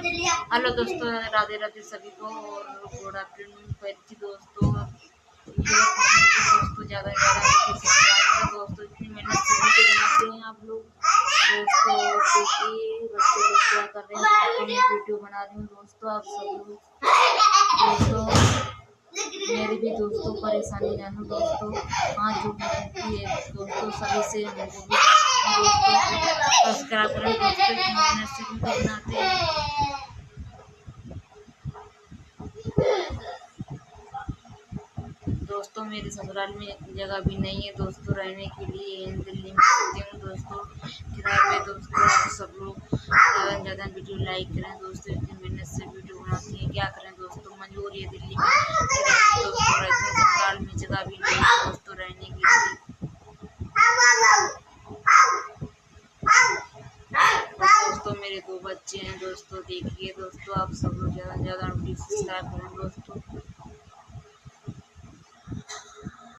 Hello दोस्तों, राधे राधे सभी को और गुड आफ्टरनून पैची दोस्तों। दोस्तों ज़्यादा सब्सक्राइब करें दोस्तों, इतनी मेहनत से वीडियो बनाते हैं आप लोग दोस्तों। देखिए बच्चे लोग क्या कर रहे हैं दोस्तों, मैं वीडियो बना रही हूँ दोस्तों। आप सब लोग दोस्तों मेरी भी दोस्तों परेशानी जानो दोस्तों, हाथ जोड़ने लगती है दोस्तों सभी से। हमको भी दोस्तों सब्सक्राइब करें दोस्तों, इतनी मेहनत से वीडियो बनाते हैं दोस्तों। मेरे ससुराल में जगह भी नहीं है दोस्तों रहने के लिए, दिल्ली में रहती हूँ दोस्तों किराए पे दोस्तों। आप सब लोग ज़्यादा से ज़्यादा वीडियो लाइक करें दोस्तों, इतनी मेहनत से वीडियो बनाती हैं, क्या करें दोस्तों, मजबूरी है। दिल्ली में किराए दोस्तों रहते हैं, ससुराल में जगह भी नहीं है दोस्तों रहने के लिए दोस्तों। मेरे 2 बच्चे हैं दोस्तों, देखिए दोस्तों आप सब लोग ज़्यादा से ज़्यादा वीडियो सब्सक्राइब करें दोस्तों।